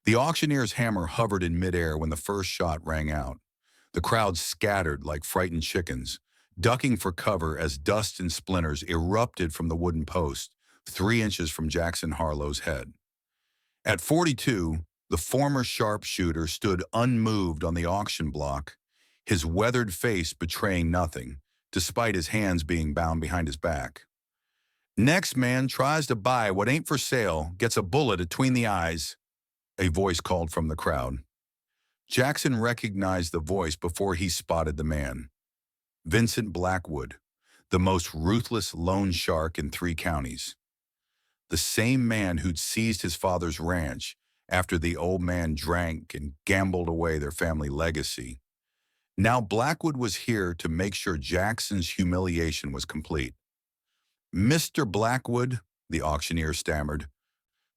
The auctioneer's hammer hovered in midair when the first shot rang out. The crowd scattered like frightened chickens, ducking for cover as dust and splinters erupted from the wooden post, 3 inches from Jackson Harlow's head. At 42, the former sharpshooter stood unmoved on the auction block, his weathered face betraying nothing, despite his hands being bound behind his back. Next man tries to buy what ain't for sale, gets a bullet between the eyes, a voice called from the crowd. Jackson recognized the voice before he spotted the man. Vincent Blackwood, the most ruthless loan shark in 3 counties. The same man who'd seized his father's ranch after the old man drank and gambled away their family legacy. Now Blackwood was here to make sure Jackson's humiliation was complete. "Mr. Blackwood," the auctioneer stammered,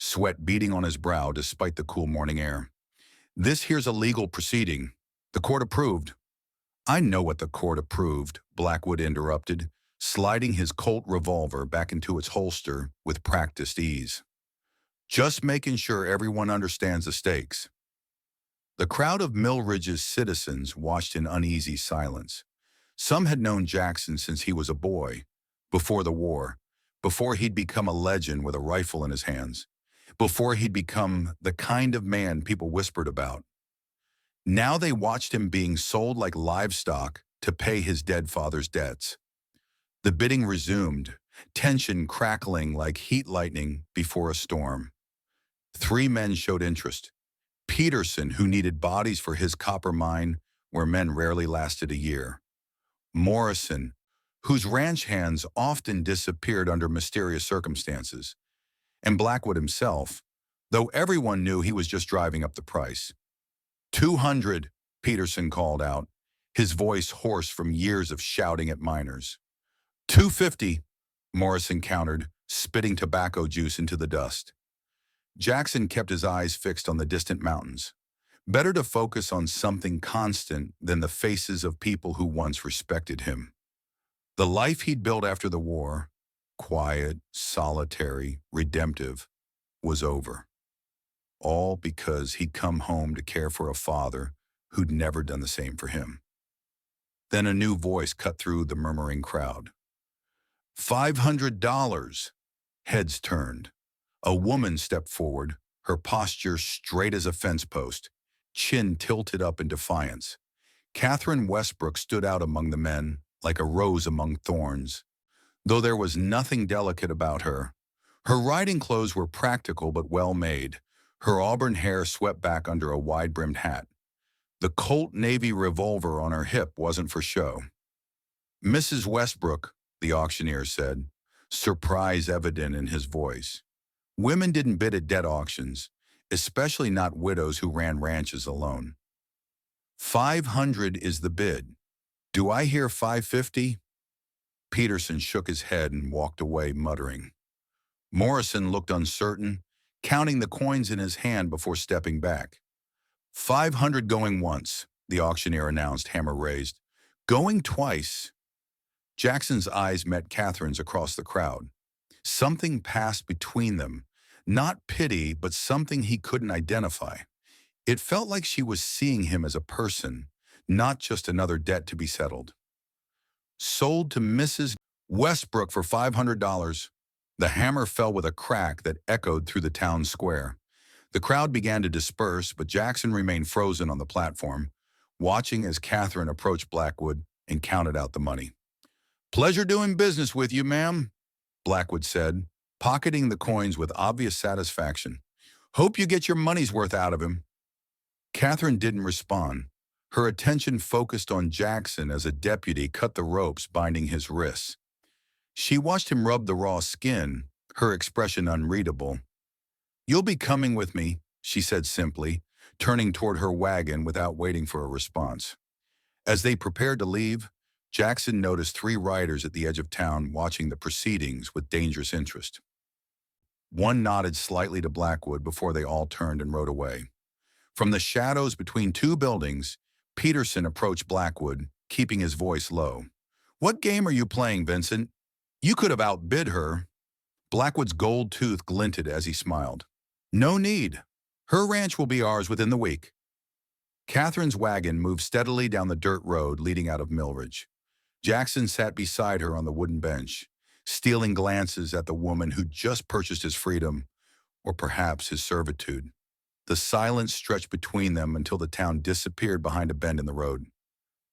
sweat beading on his brow despite the cool morning air. "This here's a legal proceeding. The court approved." "I know what the court approved," Blackwood interrupted, sliding his Colt revolver back into its holster with practiced ease. "Just making sure everyone understands the stakes." The crowd of Millridge's citizens watched in uneasy silence. Some had known Jackson since he was a boy, before the war, before he'd become a legend with a rifle in his hands, before he'd become the kind of man people whispered about. Now they watched him being sold like livestock to pay his dead father's debts. The bidding resumed, tension crackling like heat lightning before a storm. 3 men showed interest. Peterson, who needed bodies for his copper mine where men rarely lasted a year. Morrison, whose ranch hands often disappeared under mysterious circumstances. And Blackwood himself, though everyone knew he was just driving up the price. 200, Peterson called out, his voice hoarse from years of shouting at miners. 250, Morrison countered, spitting tobacco juice into the dust. Jackson kept his eyes fixed on the distant mountains. Better to focus on something constant than the faces of people who once respected him. The life he'd built after the war, quiet, solitary, redemptive, was over. All because he'd come home to care for a father who'd never done the same for him. Then a new voice cut through the murmuring crowd. $500. Heads turned. A woman stepped forward, her posture straight as a fence post, chin tilted up in defiance. Catherine Westbrook stood out among the men like a rose among thorns. Though there was nothing delicate about her, her riding clothes were practical but well-made, her auburn hair swept back under a wide-brimmed hat. The Colt Navy revolver on her hip wasn't for show. "Mrs. Westbrook," the auctioneer said, surprise evident in his voice. Women didn't bid at debt auctions, especially not widows who ran ranches alone. 500 is the bid. Do I hear 550? Peterson shook his head and walked away, muttering. Morrison looked uncertain, counting the coins in his hand before stepping back. 500 going once, the auctioneer announced, hammer raised. Going twice. Jackson's eyes met Catherine's across the crowd. Something passed between them, not pity, but something he couldn't identify. It felt like she was seeing him as a person, not just another debt to be settled. Sold to Mrs. Westbrook for $500. The hammer fell with a crack that echoed through the town square. The crowd began to disperse, but Jackson remained frozen on the platform, watching as Catherine approached Blackwood and counted out the money. Pleasure doing business with you, ma'am, Blackwood said, pocketing the coins with obvious satisfaction. Hope you get your money's worth out of him. Catherine didn't respond. Her attention focused on Jackson as a deputy cut the ropes binding his wrists. She watched him rub the raw skin, her expression unreadable. You'll be coming with me, she said simply, turning toward her wagon without waiting for a response. As they prepared to leave, Jackson noticed 3 riders at the edge of town watching the proceedings with dangerous interest. One nodded slightly to Blackwood before they all turned and rode away. From the shadows between 2 buildings, Peterson approached Blackwood, keeping his voice low. What game are you playing, Vincent? You could have outbid her. Blackwood's gold tooth glinted as he smiled. No need. Her ranch will be ours within the week. Catherine's wagon moved steadily down the dirt road leading out of Millridge. Jackson sat beside her on the wooden bench, stealing glances at the woman who'd just purchased his freedom, or perhaps his servitude. The silence stretched between them until the town disappeared behind a bend in the road.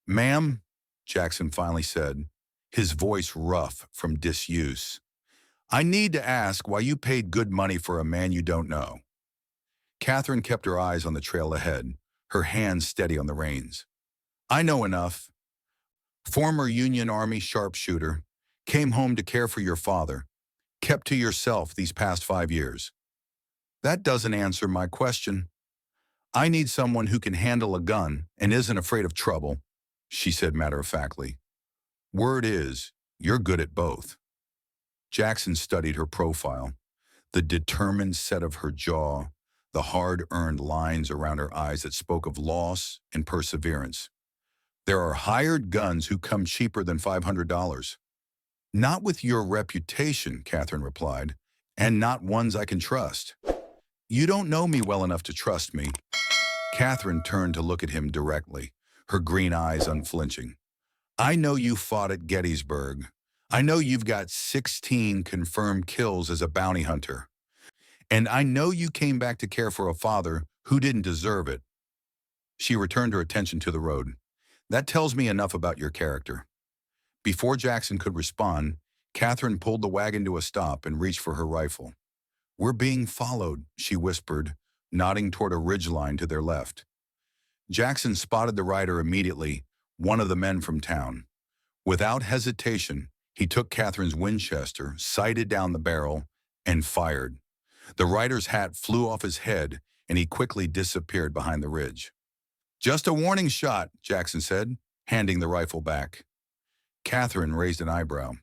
"Ma'am," Jackson finally said, his voice rough from disuse, "I need to ask why you paid good money for a man you don't know." Catherine kept her eyes on the trail ahead, her hands steady on the reins. "I know enough. Former Union Army sharpshooter, came home to care for your father, kept to yourself these past 5 years. That doesn't answer my question. I need someone who can handle a gun and isn't afraid of trouble," she said matter-of-factly. "Word is, you're good at both." Jackson studied her profile, the determined set of her jaw, the hard-earned lines around her eyes that spoke of loss and perseverance. "There are hired guns who come cheaper than $500. "Not with your reputation," Catherine replied, "and not ones I can trust." "You don't know me well enough to trust me." Catherine turned to look at him directly, her green eyes unflinching. "I know you fought at Gettysburg. I know you've got 16 confirmed kills as a bounty hunter. And I know you came back to care for a father who didn't deserve it." She returned her attention to the road. "That tells me enough about your character." Before Jackson could respond, Catherine pulled the wagon to a stop and reached for her rifle. "We're being followed," she whispered, nodding toward a ridgeline to their left. Jackson spotted the rider immediately, one of the men from town. Without hesitation, he took Catherine's Winchester, sighted down the barrel, and fired. The rider's hat flew off his head, and he quickly disappeared behind the ridge. "Just a warning shot," Jackson said, handing the rifle back. Catherine raised an eyebrow.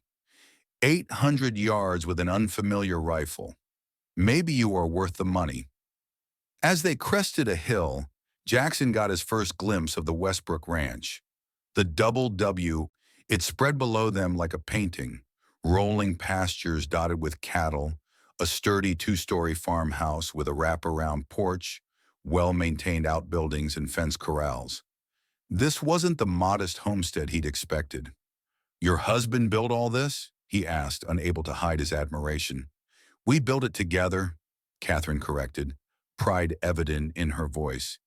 800 yards with an unfamiliar rifle. Maybe you are worth the money." As they crested a hill, Jackson got his first glimpse of the Westbrook Ranch. The double W, it spread below them like a painting, rolling pastures dotted with cattle, a sturdy two-story farmhouse with a wraparound porch, well-maintained outbuildings and fenced corrals. This wasn't the modest homestead he'd expected. "Your husband built all this?" he asked, unable to hide his admiration. "We built it together," Catherine corrected, pride evident in her voice.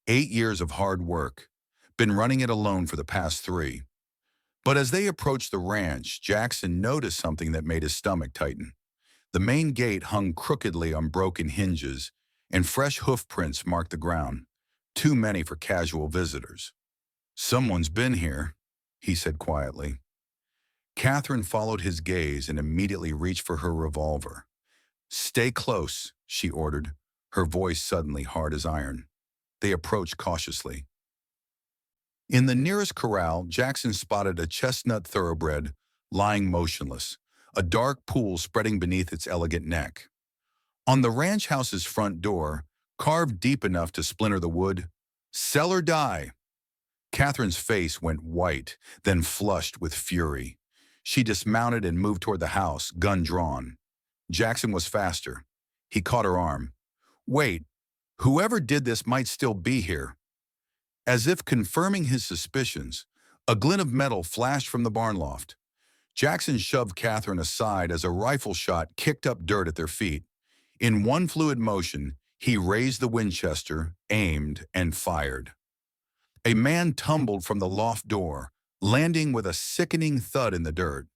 8 years of hard work. Been running it alone for the past 3. But as they approached the ranch, Jackson noticed something that made his stomach tighten. The main gate hung crookedly on broken hinges, and fresh hoof prints marked the ground, too many for casual visitors. "Someone's been here," he said quietly. Catherine followed his gaze and immediately reached for her revolver. "Stay close," she ordered, her voice suddenly hard as iron. They approached cautiously. In the nearest corral, Jackson spotted a chestnut thoroughbred lying motionless, a dark pool spreading beneath its elegant neck. On the ranch house's front door, carved deep enough to splinter the wood, "Sell or die." Catherine's face went white, then flushed with fury. She dismounted and moved toward the house, gun drawn. Jackson was faster. He caught her arm. "Wait, whoever did this might still be here." As if confirming his suspicions, a glint of metal flashed from the barn loft. Jackson shoved Catherine aside as a rifle shot kicked up dirt at their feet. In one fluid motion, he raised the Winchester, aimed, and fired. A man tumbled from the loft door, landing with a sickening thud in the dirt.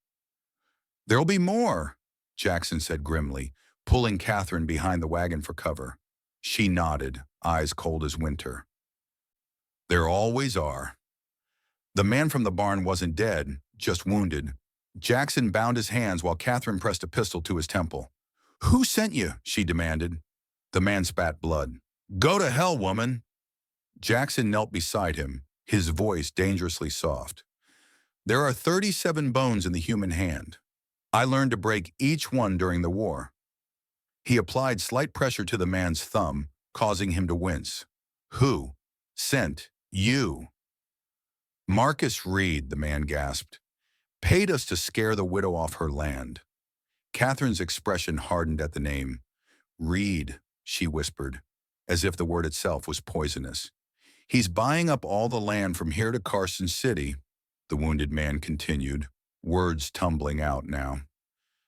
"There'll be more," Jackson said grimly, pulling Catherine behind the wagon for cover. She nodded, eyes cold as winter. "There always are." The man from the barn wasn't dead, just wounded. Jackson bound his hands while Catherine pressed a pistol to his temple. "Who sent you?" she demanded. The man spat blood. "Go to hell, woman." Jackson knelt beside him, his voice dangerously soft. "There are 37 bones in the human hand. I learned to break each one during the war." He applied slight pressure to the man's thumb, causing him to wince. "Who sent you?" "Marcus Reed," the man gasped. "Paid us to scare the widow off her land." Catherine's expression hardened at the name. "Reed," she whispered. as if the word itself was poisonous. He's buying up all the land from here to Carson City, the wounded man continued, words tumbling out now.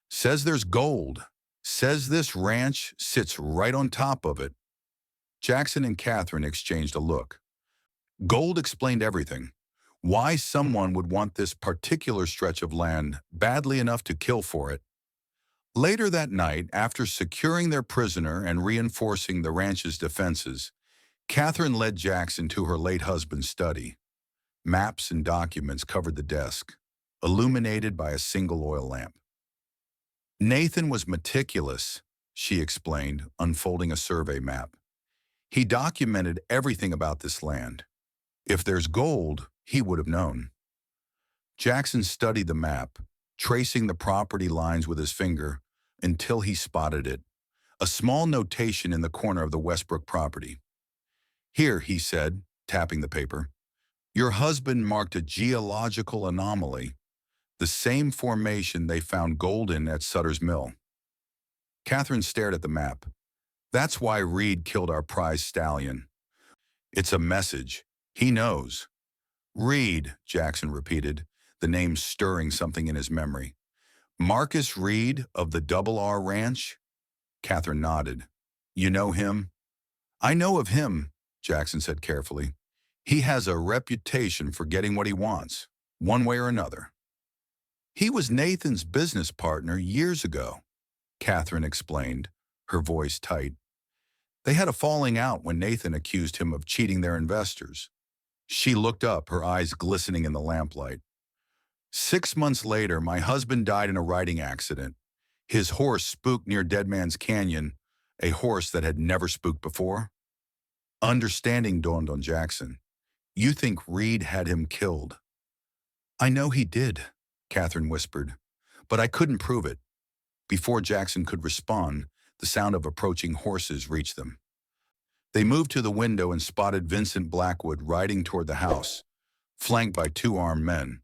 Says there's gold. Says this ranch sits right on top of it. Jackson and Catherine exchanged a look. Gold explained everything. Why someone would want this particular stretch of land badly enough to kill for it. Later that night, after securing their prisoner and reinforcing the ranch's defenses, Catherine led Jackson to her late husband's study. Maps and documents covered the desk, illuminated by a single oil lamp. Nathan was meticulous, she explained, unfolding a survey map. He documented everything about this land. If there's gold, he would have known. Jackson studied the map, tracing the property lines with his finger until he spotted it, a small notation in the corner of the Westbrook property. Here, he said, tapping the paper, your husband marked a geological anomaly, the same formation they found gold in at Sutter's Mill. Catherine stared at the map. That's why Reed killed our prize stallion. It's a message. He knows. Reed, Jackson repeated, the name stirring something in his memory. Marcus Reed of the Double R Ranch? Catherine nodded. You know him? I know of him, Jackson said carefully. He has a reputation for getting what he wants, one way or another. He was Nathan's business partner years ago, Catherine explained, her voice tight. They had a falling out when Nathan accused him of cheating their investors. She looked up, her eyes glistening in the lamplight. 6 months later, my husband died in a riding accident. His horse spooked near Dead Man's Canyon, a horse that had never spooked before. Understanding dawned on Jackson. You think Reed had him killed? I know he did, Catherine whispered, but I couldn't prove it. Before Jackson could respond, the sound of approaching horses reached them. They moved to the window and spotted Vincent Blackwood riding toward the house, flanked by 2 armed men.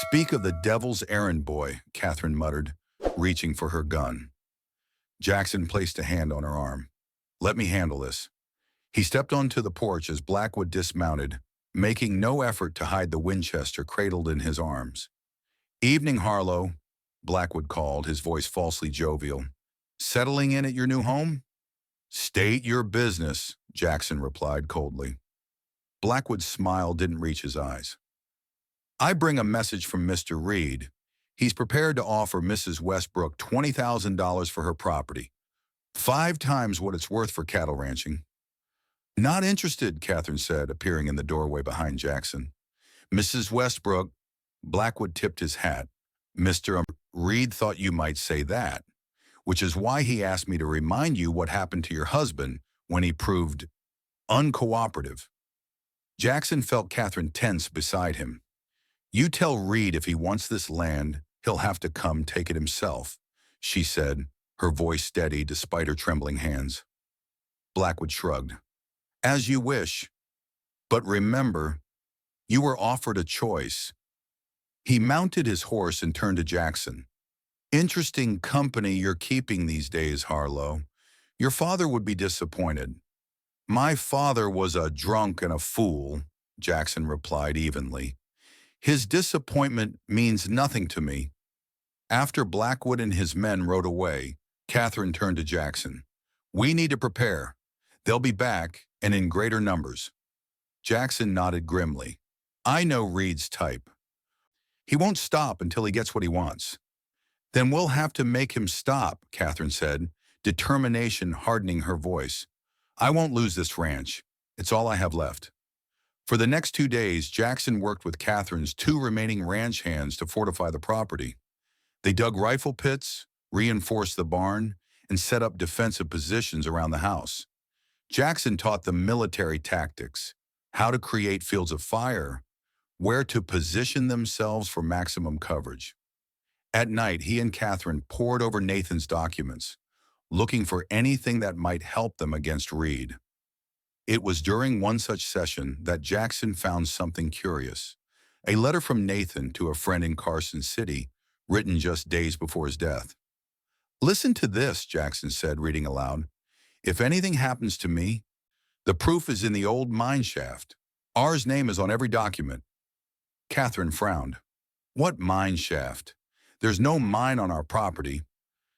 Speak of the devil's errand boy, Catherine muttered, reaching for her gun. Jackson placed a hand on her arm. Let me handle this. He stepped onto the porch as Blackwood dismounted, making no effort to hide the Winchester cradled in his arms. Evening, Harlow, Blackwood called, his voice falsely jovial. Settling in at your new home? State your business, Jackson replied coldly. Blackwood's smile didn't reach his eyes. I bring a message from Mr. Reed. He's prepared to offer Mrs. Westbrook $20,000 for her property, 5 times what it's worth for cattle ranching. Not interested, Catherine said, appearing in the doorway behind Jackson. Mrs. Westbrook, Blackwood tipped his hat. Mr. Reed thought you might say that, which is why he asked me to remind you what happened to your husband when he proved uncooperative. Jackson felt Catherine tense beside him. You tell Reed if he wants this land, he'll have to come take it himself, she said, her voice steady despite her trembling hands. Blackwood shrugged. As you wish. But remember, you were offered a choice. He mounted his horse and turned to Jackson. Interesting company you're keeping these days, Harlow. Your father would be disappointed. My father was a drunk and a fool, Jackson replied evenly. His disappointment means nothing to me. After Blackwood and his men rode away, Catherine turned to Jackson. We need to prepare. They'll be back, and in greater numbers. Jackson nodded grimly. I know Reed's type. He won't stop until he gets what he wants. Then we'll have to make him stop, Catherine said, determination hardening her voice. I won't lose this ranch. It's all I have left. For the next 2 days, Jackson worked with Catherine's 2 remaining ranch hands to fortify the property. They dug rifle pits, reinforced the barn, and set up defensive positions around the house. Jackson taught them military tactics, how to create fields of fire, where to position themselves for maximum coverage. At night, he and Catherine pored over Nathan's documents, looking for anything that might help them against Reed. It was during one such session that Jackson found something curious, a letter from Nathan to a friend in Carson City, written just days before his death. Listen to this, Jackson said, reading aloud. If anything happens to me, the proof is in the old mine shaft. Ours name is on every document. Catherine frowned. What mine shaft? There's no mine on our property.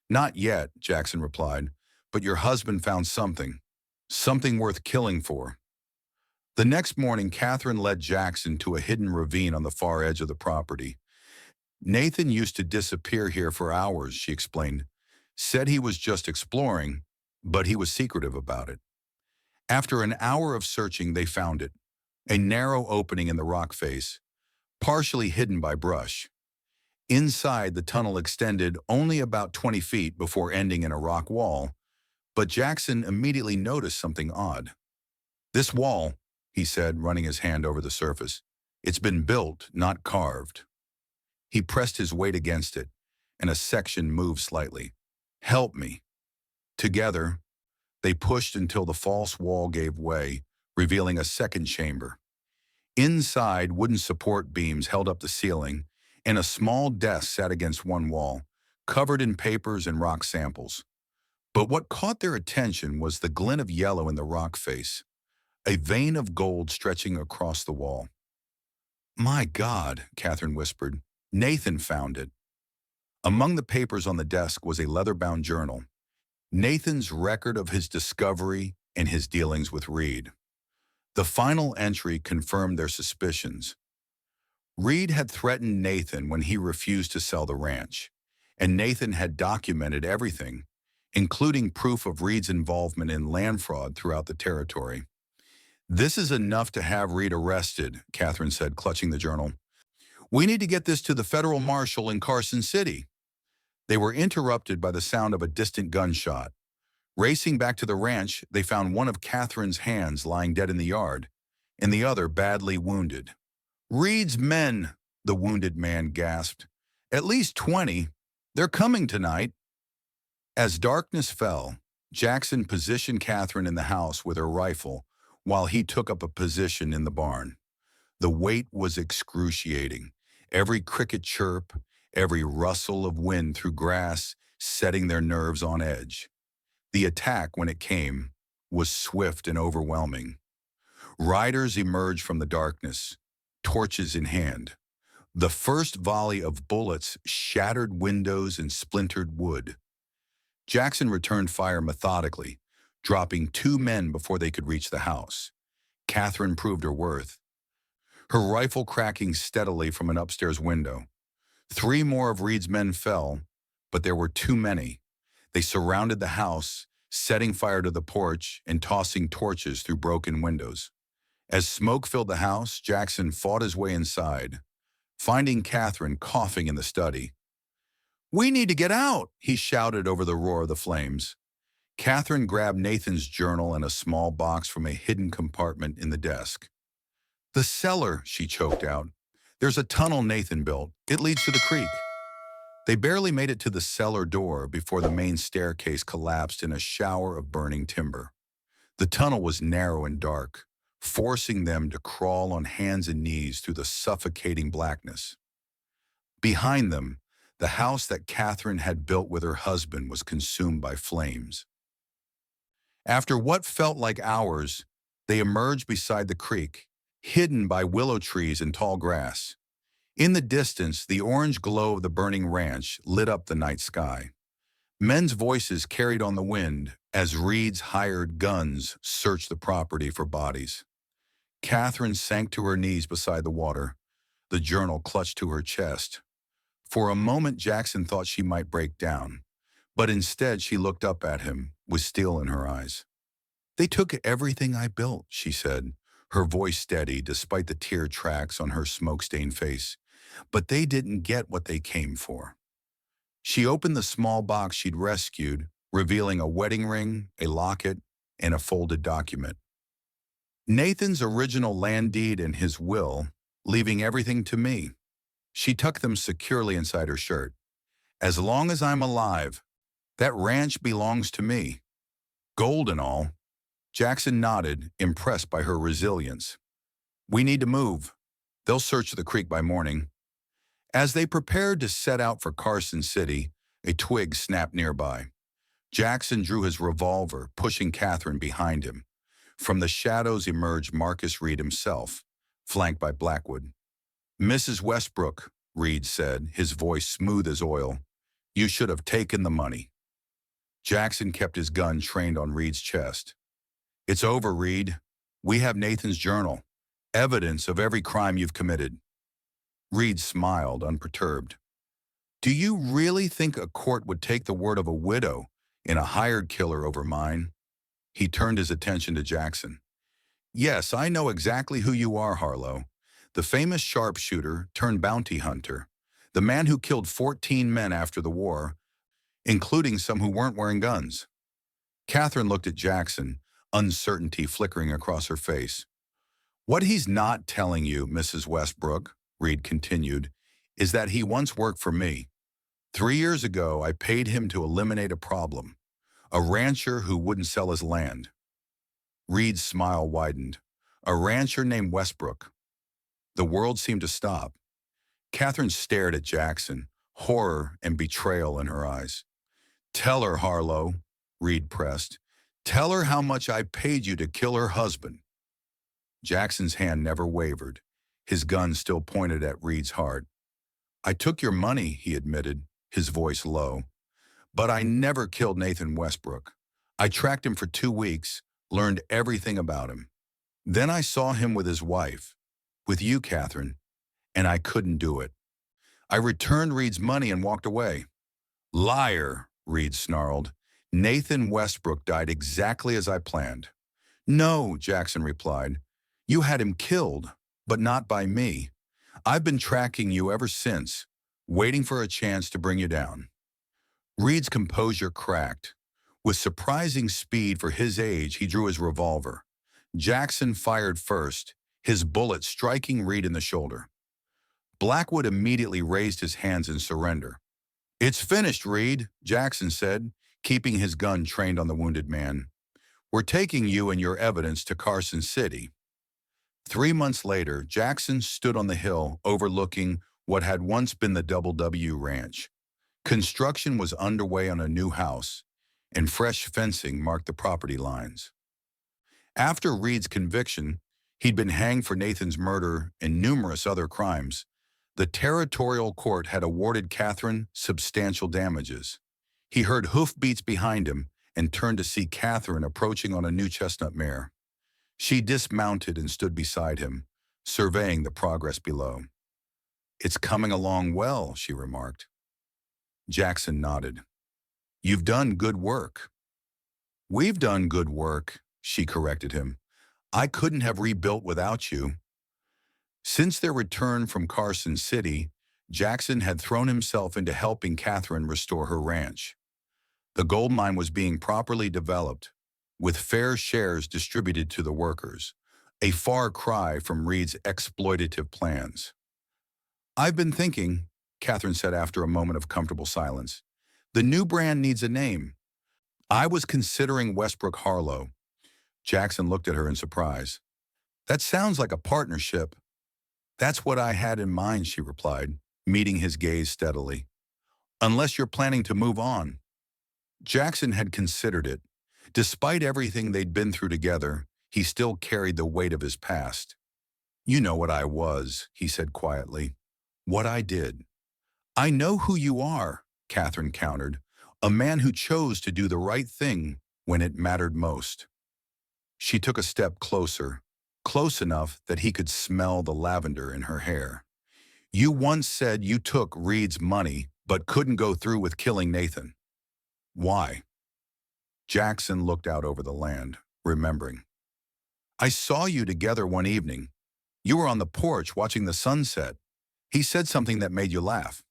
Not yet, Jackson replied, but your husband found something. Something worth killing for. The next morning, Catherine led Jackson to a hidden ravine on the far edge of the property. Nathan used to disappear here for hours, she explained. Said he was just exploring, but he was secretive about it. After an hour of searching, they found it. A narrow opening in the rock face, partially hidden by brush. Inside, the tunnel extended only about 20 feet before ending in a rock wall, but Jackson immediately noticed something odd. This wall, he said, running his hand over the surface, it's been built, not carved. He pressed his weight against it, and a section moved slightly. Help me. Together, they pushed until the false wall gave way, revealing a second chamber. Inside, wooden support beams held up the ceiling, and a small desk sat against one wall, covered in papers and rock samples. But what caught their attention was the glint of yellow in the rock face, a vein of gold stretching across the wall. My God, Catherine whispered. Nathan found it. Among the papers on the desk was a leather-bound journal, Nathan's record of his discovery and his dealings with Reed. The final entry confirmed their suspicions. Reed had threatened Nathan when he refused to sell the ranch, and Nathan had documented everything, including proof of Reed's involvement in land fraud throughout the territory. This is enough to have Reed arrested, Catherine said, clutching the journal. We need to get this to the federal marshal in Carson City. They were interrupted by the sound of a distant gunshot. Racing back to the ranch, they found one of Catherine's hands lying dead in the yard, and the other badly wounded. Reed's men, the wounded man gasped. At least 20. They're coming tonight. As darkness fell, Jackson positioned Catherine in the house with her rifle while he took up a position in the barn. The wait was excruciating. Every cricket chirp, every rustle of wind through grass, setting their nerves on edge. The attack, when it came, was swift and overwhelming. Riders emerged from the darkness, torches in hand. The first volley of bullets shattered windows and splintered wood. Jackson returned fire methodically, dropping 2 men before they could reach the house. Catherine proved her worth, her rifle cracking steadily from an upstairs window. 3 more of Reed's men fell, but there were too many. They surrounded the house, setting fire to the porch and tossing torches through broken windows. As smoke filled the house, Jackson fought his way inside, finding Catherine coughing in the study. We need to get out, he shouted over the roar of the flames. Catherine grabbed Nathan's journal and a small box from a hidden compartment in the desk. The cellar, she choked out. There's a tunnel Nathan built. It leads to the creek. They barely made it to the cellar door before the main staircase collapsed in a shower of burning timber. The tunnel was narrow and dark, forcing them to crawl on hands and knees through the suffocating blackness. Behind them, the house that Catherine had built with her husband was consumed by flames. After what felt like hours, they emerged beside the creek, hidden by willow trees and tall grass. In the distance, the orange glow of the burning ranch lit up the night sky. Men's voices carried on the wind as Reed's hired guns searched the property for bodies. Catherine sank to her knees beside the water, the journal clutched to her chest. For a moment, Jackson thought she might break down, but instead she looked up at him with steel in her eyes. They took everything I built, she said, her voice steady despite the tear tracks on her smoke-stained face. But they didn't get what they came for. She opened the small box she'd rescued, revealing a wedding ring, a locket, and a folded document. Nathan's original land deed and his will, leaving everything to me. She tucked them securely inside her shirt. As long as I'm alive, that ranch belongs to me. Gold and all. Jackson nodded, impressed by her resilience. We need to move. They'll search the creek by morning. As they prepared to set out for Carson City, a twig snapped nearby. Jackson drew his revolver, pushing Catherine behind him. From the shadows emerged Marcus Reed himself, flanked by Blackwood. "Mrs. Westbrook," Reed said, his voice smooth as oil, "you should have taken the money." Jackson kept his gun trained on Reed's chest. "It's over, Reed. We have Nathan's journal, evidence of every crime you've committed." Reed smiled, unperturbed. "Do you really think a court would take the word of a widow in a hired killer over mine?" He turned his attention to Jackson. "Yes, I know exactly who you are, Harlow. The famous sharpshooter turned bounty hunter. The man who killed 14 men after the war, including some who weren't wearing guns." Catherine looked at Jackson, uncertainty flickering across her face. "What he's not telling you, Mrs. Westbrook," Reed continued, "is that he once worked for me. 3 years ago, I paid him to eliminate a problem, a rancher who wouldn't sell his land." Reed's smile widened. "A rancher named Westbrook." The world seemed to stop. Catherine stared at Jackson, horror and betrayal in her eyes. "Tell her, Harlow," Reed pressed. "Tell her how much I paid you to kill her husband." Jackson's hand never wavered, his gun still pointed at Reed's heart. "I took your money," he admitted, his voice low. "But I never killed Nathan Westbrook. I tracked him for 2 weeks, learned everything about him. Then I saw him with his wife, with you, Catherine, and I couldn't do it. I returned Reed's money and walked away." "Liar," Reed snarled. "Nathan Westbrook died exactly as I planned." "No," Jackson replied. "You had him killed, but not by me. I've been tracking you ever since, waiting for a chance to bring you down." Reed's composure cracked. With surprising speed for his age, he drew his revolver. Jackson fired first, his bullet striking Reed in the shoulder. Blackwood immediately raised his hands in surrender. "It's finished, Reed," Jackson said, keeping his gun trained on the wounded man. "We're taking you and your evidence to Carson City." 3 months later, Jackson stood on the hill overlooking what had once been the Double W Ranch. Construction was underway on a new house, and fresh fencing marked the property lines. After Reed's conviction, he'd been hanged for Nathan's murder and numerous other crimes. The territorial court had awarded Catherine substantial damages. He heard hoofbeats behind him and turned to see Catherine approaching on a new chestnut mare. She dismounted and stood beside him, surveying the progress below. "It's coming along well," she remarked. Jackson nodded. "You've done good work." "We've done good work," she corrected him. "I couldn't have rebuilt without you." Since their return from Carson City, Jackson had thrown himself into helping Catherine restore her ranch. The gold mine was being properly developed, with fair shares distributed to the workers, a far cry from Reed's exploitative plans. "I've been thinking," Catherine said after a moment of comfortable silence, "the new brand needs a name. I was considering Westbrook Harlow." Jackson looked at her in surprise. "That sounds like a partnership." "That's what I had in mind," she replied, meeting his gaze steadily. "Unless you're planning to move on." Jackson had considered it. Despite everything they'd been through together, he still carried the weight of his past. "You know what I was," he said quietly. "What I did." "I know who you are," Catherine countered. "A man who chose to do the right thing when it mattered most." She took a step closer, close enough that he could smell the lavender in her hair. "You once said you took Reed's money, but couldn't go through with killing Nathan. Why?" Jackson looked out over the land, remembering. "I saw you together one evening. You were on the porch watching the sunset. He said something that made you laugh."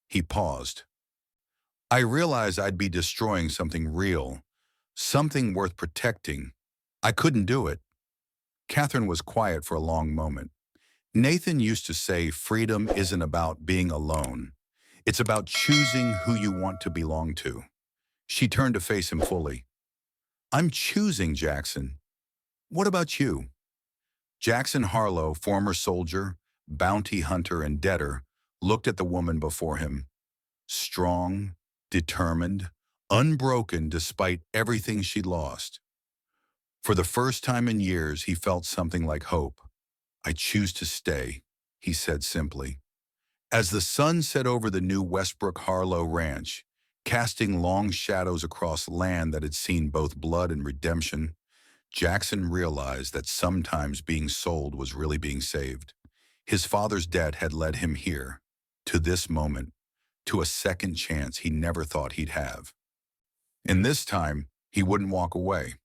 He paused. "I realized I'd be destroying something real, something worth protecting. I couldn't do it." Catherine was quiet for a long moment. "Nathan used to say freedom isn't about being alone. It's about choosing who you want to belong to." She turned to face him fully. "I'm choosing, Jackson. What about you?" Jackson Harlow, former soldier, bounty hunter, and debtor, looked at the woman before him. Strong, determined, unbroken despite everything she'd lost. For the first time in years, he felt something like hope. "I choose to stay," he said simply. As the sun set over the new Westbrook Harlow Ranch, casting long shadows across land that had seen both blood and redemption, Jackson realized that sometimes being sold was really being saved. His father's debt had led him here, to this moment, to a second chance he never thought he'd have. And this time, he wouldn't walk away.